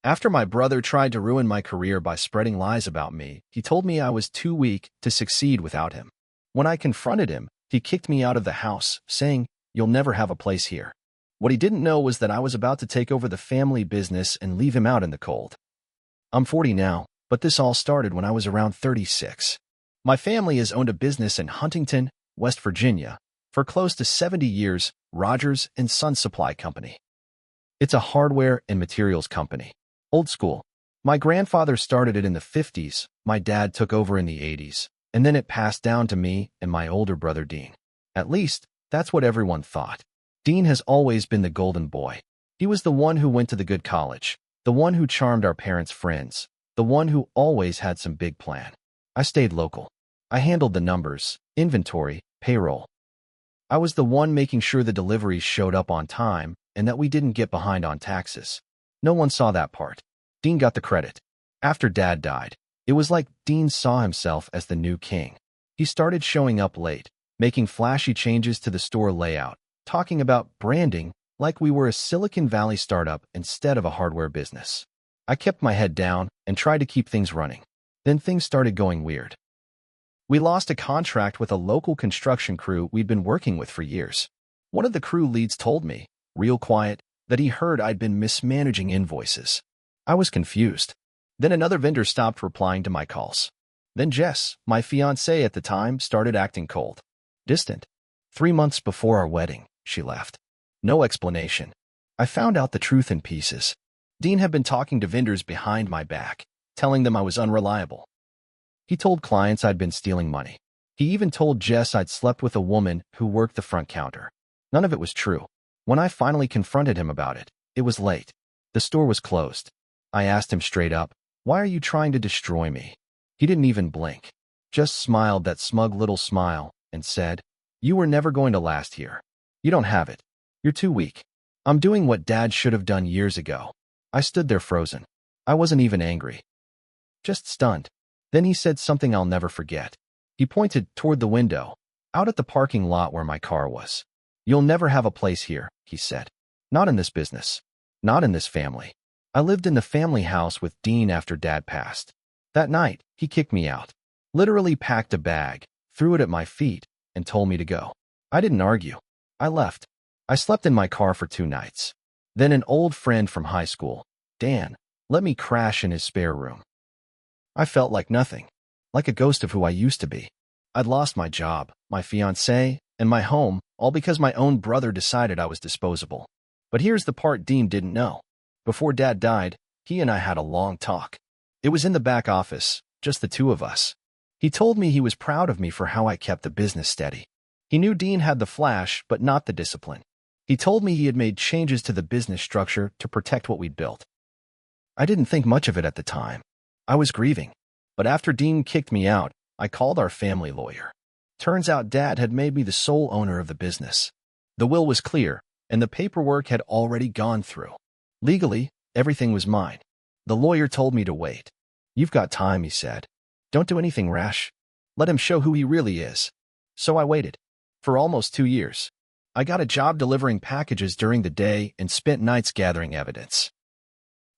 After my brother tried to ruin my career by spreading lies about me, he told me I was too weak to succeed without him. When I confronted him, he kicked me out of the house, saying, "You'll never have a place here." What he didn't know was that I was about to take over the family business and leave him out in the cold. I'm 40 now, but this all started when I was around 36. My family has owned a business in Huntington, West Virginia, for close to 70 years, Rogers & Sons Supply Company. It's a hardware and materials company. Old school. My grandfather started it in the 50s, my dad took over in the 80s, and then it passed down to me and my older brother Dean. At least, that's what everyone thought. Dean has always been the golden boy. He was the one who went to the good college, the one who charmed our parents' friends, the one who always had some big plan. I stayed local. I handled the numbers, inventory, payroll. I was the one making sure the deliveries showed up on time and that we didn't get behind on taxes. No one saw that part. Dean got the credit. After Dad died, it was like Dean saw himself as the new king. He started showing up late, making flashy changes to the store layout, talking about branding like we were a Silicon Valley startup instead of a hardware business. I kept my head down and tried to keep things running. Then things started going weird. We lost a contract with a local construction crew we'd been working with for years. One of the crew leads told me, real quiet, that he heard I'd been mismanaging invoices. I was confused. Then another vendor stopped replying to my calls. Then Jess, my fiancée at the time, started acting cold. Distant. 3 months before our wedding, she left. No explanation. I found out the truth in pieces. Dean had been talking to vendors behind my back, telling them I was unreliable. He told clients I'd been stealing money. He even told Jess I'd slept with a woman who worked the front counter. None of it was true. When I finally confronted him about it, it was late. The store was closed. I asked him straight up, "Why are you trying to destroy me?" He didn't even blink, just smiled that smug little smile and said, "You were never going to last here. You don't have it. You're too weak." I'm doing what Dad should have done years ago. I stood there frozen. I wasn't even angry. Just stunned. Then he said something I'll never forget. He pointed toward the window, out at the parking lot where my car was. "You'll never have a place here," he said. "Not in this business. Not in this family." I lived in the family house with Dean after Dad passed. That night, he kicked me out. Literally packed a bag, threw it at my feet, and told me to go. I didn't argue. I left. I slept in my car for 2 nights. Then an old friend from high school, Dan, let me crash in his spare room. I felt like nothing, like a ghost of who I used to be. I'd lost my job, my fiancée, and my home, all because my own brother decided I was disposable. But here's the part Dean didn't know. Before Dad died, he and I had a long talk. It was in the back office, just the two of us. He told me he was proud of me for how I kept the business steady. He knew Dean had the flash, but not the discipline. He told me he had made changes to the business structure to protect what we'd built. I didn't think much of it at the time. I was grieving. But after Dean kicked me out, I called our family lawyer. Turns out Dad had made me the sole owner of the business. The will was clear, and the paperwork had already gone through. Legally, everything was mine. The lawyer told me to wait. "You've got time," he said. "Don't do anything rash. Let him show who he really is." So I waited. For almost 2 years. I got a job delivering packages during the day and spent nights gathering evidence.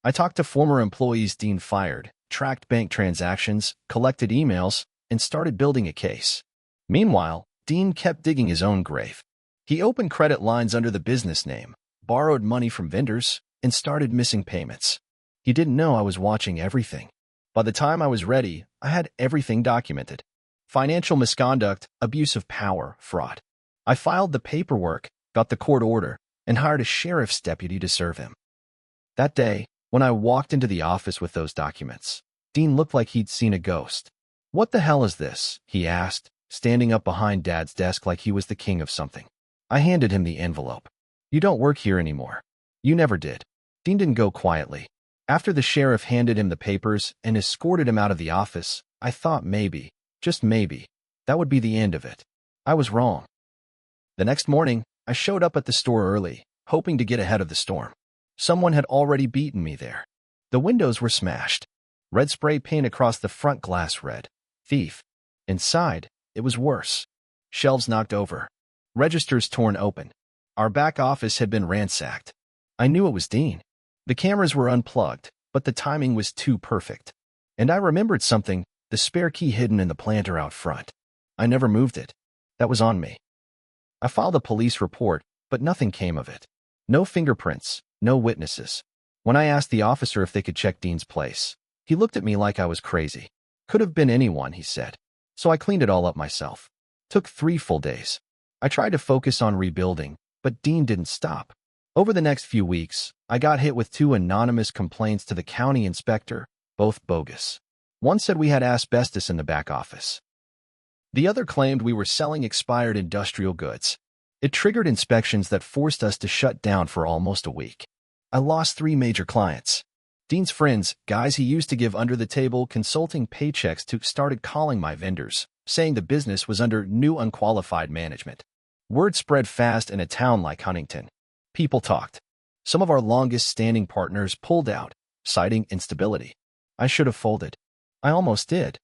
I talked to former employees Dean fired, tracked bank transactions, collected emails, and started building a case. Meanwhile, Dean kept digging his own grave. He opened credit lines under the business name, borrowed money from vendors, and started missing payments. He didn't know I was watching everything. By the time I was ready, I had everything documented. Financial misconduct, abuse of power, fraud. I filed the paperwork, got the court order, and hired a sheriff's deputy to serve him. That day, when I walked into the office with those documents, Dean looked like he'd seen a ghost. "What the hell is this?" he asked, standing up behind Dad's desk like he was the king of something. I handed him the envelope. "You don't work here anymore. You never did." Dean didn't go quietly. After the sheriff handed him the papers and escorted him out of the office, I thought maybe, just maybe, that would be the end of it. I was wrong. The next morning, I showed up at the store early, hoping to get ahead of the storm. Someone had already beaten me there. The windows were smashed. Red spray paint across the front glass read, "Thief." Inside, it was worse. Shelves knocked over. Registers torn open. Our back office had been ransacked. I knew it was Dean. The cameras were unplugged, but the timing was too perfect. And I remembered something, the spare key hidden in the planter out front. I never moved it. That was on me. I filed a police report, but nothing came of it. No fingerprints, no witnesses. When I asked the officer if they could check Dean's place, he looked at me like I was crazy. Could have been anyone, he said. So I cleaned it all up myself. Took 3 full days. I tried to focus on rebuilding, but Dean didn't stop. Over the next few weeks, I got hit with 2 anonymous complaints to the county inspector, both bogus. One said we had asbestos in the back office. The other claimed we were selling expired industrial goods. It triggered inspections that forced us to shut down for almost a week. I lost 3 major clients. Dean's friends, guys he used to give under-the-table consulting paychecks to, started calling my vendors, saying the business was under new unqualified management. Word spread fast in a town like Huntington. People talked. Some of our longest-standing partners pulled out, citing instability. I should have folded. I almost did.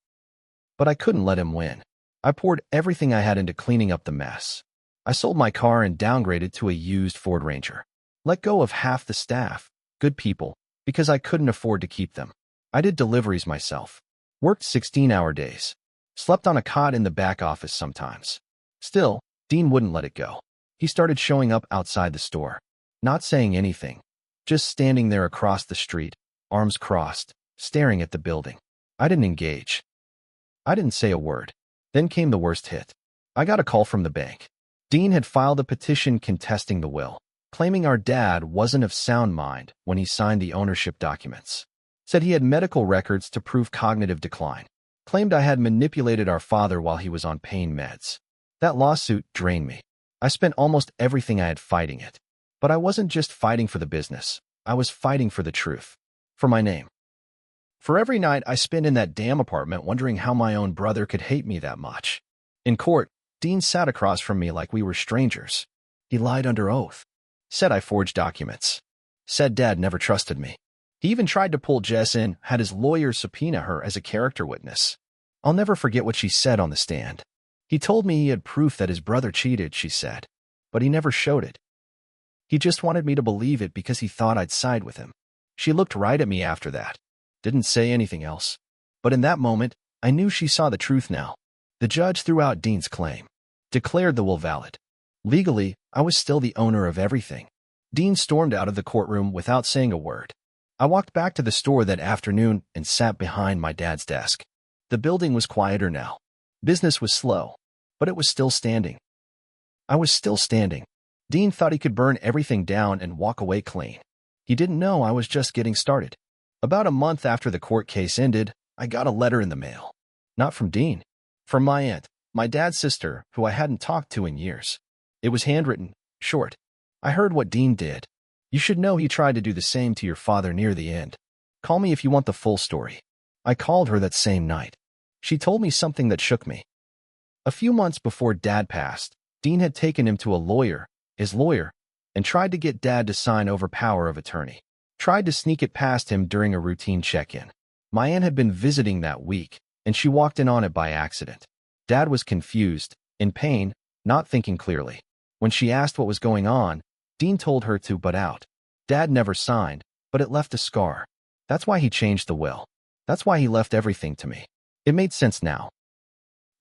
But I couldn't let him win. I poured everything I had into cleaning up the mess. I sold my car and downgraded to a used Ford Ranger. Let go of half the staff, good people, because I couldn't afford to keep them. I did deliveries myself. Worked 16-hour days. Slept on a cot in the back office sometimes. Still, Dean wouldn't let it go. He started showing up outside the store. Not saying anything. Just standing there across the street, arms crossed, staring at the building. I didn't engage. I didn't say a word. Then came the worst hit. I got a call from the bank. Dean had filed a petition contesting the will, claiming our dad wasn't of sound mind when he signed the ownership documents. Said he had medical records to prove cognitive decline. Claimed I had manipulated our father while he was on pain meds. That lawsuit drained me. I spent almost everything I had fighting it. But I wasn't just fighting for the business. I was fighting for the truth. For my name. For every night I spent in that damn apartment wondering how my own brother could hate me that much. In court, Dean sat across from me like we were strangers. He lied under oath. Said I forged documents. Said Dad never trusted me. He even tried to pull Jess in, had his lawyer subpoena her as a character witness. I'll never forget what she said on the stand. He told me he had proof that his brother cheated, she said, but he never showed it. He just wanted me to believe it because he thought I'd side with him. She looked right at me after that. Didn't say anything else. But in that moment, I knew she saw the truth now. The judge threw out Dean's claim. Declared the will valid. Legally, I was still the owner of everything. Dean stormed out of the courtroom without saying a word. I walked back to the store that afternoon and sat behind my dad's desk. The building was quieter now. Business was slow, but it was still standing. I was still standing. Dean thought he could burn everything down and walk away clean. He didn't know I was just getting started. About a month after the court case ended, I got a letter in the mail. Not from Dean. From my aunt, my dad's sister, who I hadn't talked to in years. It was handwritten, short. I heard what Dean did. You should know he tried to do the same to your father near the end. Call me if you want the full story. I called her that same night. She told me something that shook me. A few months before Dad passed, Dean had taken him to a lawyer, his lawyer, and tried to get Dad to sign over power of attorney. Tried to sneak it past him during a routine check-in. My aunt had been visiting that week, and she walked in on it by accident. Dad was confused, in pain, not thinking clearly. When she asked what was going on, Dean told her to butt out. Dad never signed, but it left a scar. That's why he changed the will. That's why he left everything to me. It made sense now.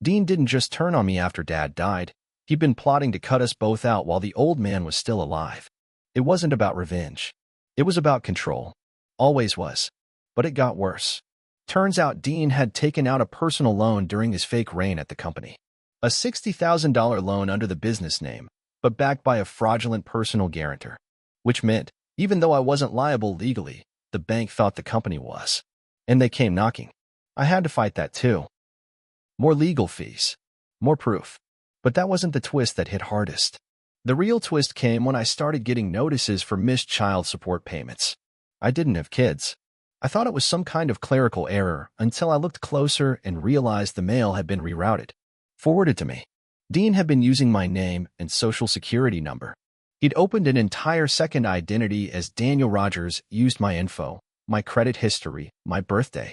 Dean didn't just turn on me after Dad died. He'd been plotting to cut us both out while the old man was still alive. It wasn't about revenge. It was about control. Always was. But it got worse. Turns out Dean had taken out a personal loan during his fake reign at the company. A $60,000 loan under the business name, but backed by a fraudulent personal guarantor. Which meant, even though I wasn't liable legally, the bank thought the company was. And they came knocking. I had to fight that too. More legal fees. More proof. But that wasn't the twist that hit hardest. The real twist came when I started getting notices for missed child support payments. I didn't have kids. I thought it was some kind of clerical error until I looked closer and realized the mail had been rerouted. Forwarded to me. Dean had been using my name and social security number. He'd opened an entire second identity as Daniel Rogers, used my info, my credit history, my birthday.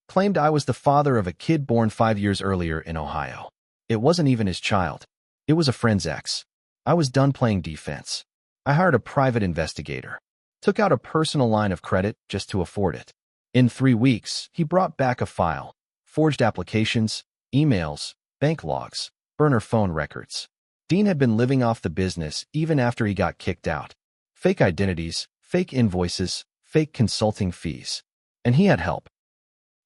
Claimed I was the father of a kid born 5 years earlier in Ohio. It wasn't even his child. It was a friend's ex. I was done playing defense. I hired a private investigator. Took out a personal line of credit just to afford it. In 3 weeks, he brought back a file, forged applications, emails, bank logs, burner phone records. Dean had been living off the business even after he got kicked out. Fake identities, fake invoices, fake consulting fees. And he had help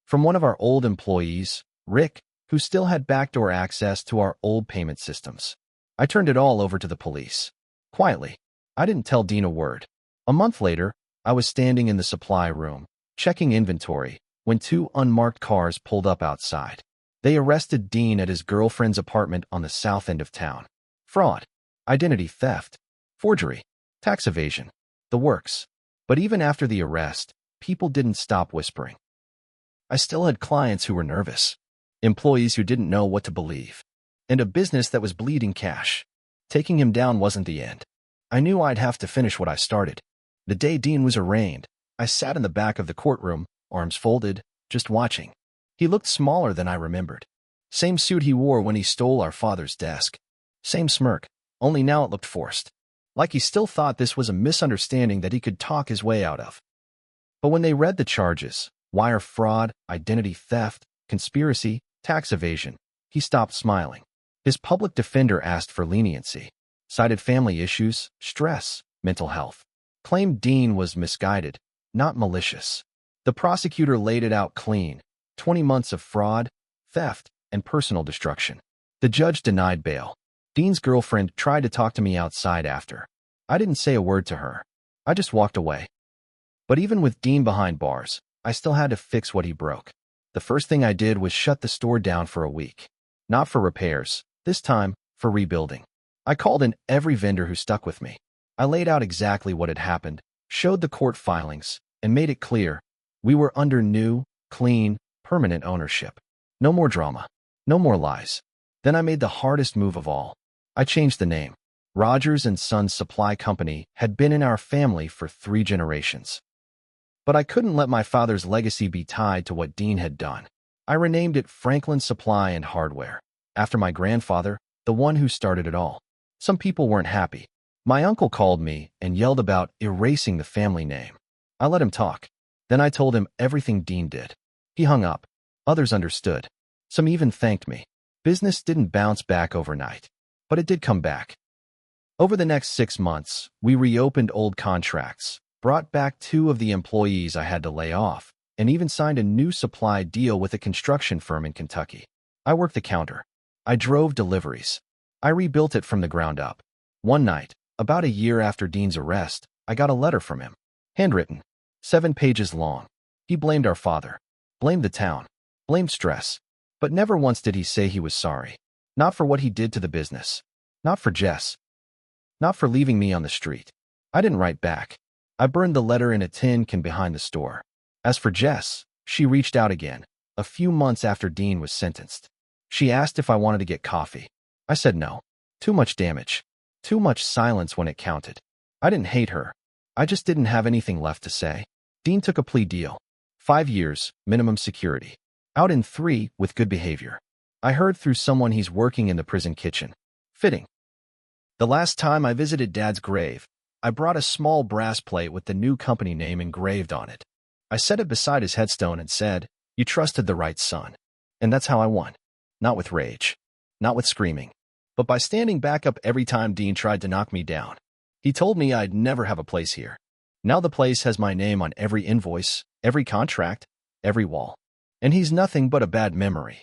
from one of our old employees, Rick, who still had backdoor access to our old payment systems. I turned it all over to the police. Quietly. I didn't tell Dean a word. A month later, I was standing in the supply room, checking inventory, when 2 unmarked cars pulled up outside. They arrested Dean at his girlfriend's apartment on the south end of town. Fraud, identity theft, forgery, tax evasion, the works. But even after the arrest, people didn't stop whispering. I still had clients who were nervous, employees who didn't know what to believe, and a business that was bleeding cash. Taking him down wasn't the end. I knew I'd have to finish what I started. The day Dean was arraigned, I sat in the back of the courtroom, arms folded, just watching. He looked smaller than I remembered. Same suit he wore when he stole our father's desk. Same smirk, only now it looked forced. Like he still thought this was a misunderstanding that he could talk his way out of. But when they read the charges, wire fraud, identity theft, conspiracy, tax evasion, he stopped smiling. His public defender asked for leniency, cited family issues, stress, mental health. Claimed Dean was misguided, not malicious. The prosecutor laid it out clean, 20 months of fraud, theft, and personal destruction. The judge denied bail. Dean's girlfriend tried to talk to me outside after. I didn't say a word to her. I just walked away. But even with Dean behind bars, I still had to fix what he broke. The first thing I did was shut the store down for a week. Not for repairs, this time for rebuilding. I called in every vendor who stuck with me. I laid out exactly what had happened, showed the court filings, and made it clear we were under new, clean, permanent ownership. No more drama. No more lies. Then I made the hardest move of all. I changed the name. Rogers & Sons Supply Company had been in our family for 3 generations. But I couldn't let my father's legacy be tied to what Dean had done. I renamed it Franklin Supply and Hardware, after my grandfather, the one who started it all. Some people weren't happy. My uncle called me and yelled about erasing the family name. I let him talk. Then I told him everything Dean did. He hung up. Others understood. Some even thanked me. Business didn't bounce back overnight, but it did come back. Over the next 6 months, we reopened old contracts, brought back 2 of the employees I had to lay off, and even signed a new supply deal with a construction firm in Kentucky. I worked the counter. I drove deliveries. I rebuilt it from the ground up. One night, about a year after Dean's arrest, I got a letter from him. Handwritten. 7 pages long. He blamed our father. Blamed the town. Blamed stress. But never once did he say he was sorry. Not for what he did to the business. Not for Jess. Not for leaving me on the street. I didn't write back. I burned the letter in a tin can behind the store. As for Jess, she reached out again, a few months after Dean was sentenced. She asked if I wanted to get coffee. I said no. Too much damage. Too much silence when it counted. I didn't hate her. I just didn't have anything left to say. Dean took a plea deal. 5 years, minimum security. Out in 3 with good behavior. I heard through someone he's working in the prison kitchen. Fitting. The last time I visited Dad's grave, I brought a small brass plate with the new company name engraved on it. I set it beside his headstone and said, "You trusted the right son." And that's how I won. Not with rage. Not with screaming. But by standing back up every time Dean tried to knock me down. He told me I'd never have a place here. Now the place has my name on every invoice, every contract, every wall. And he's nothing but a bad memory.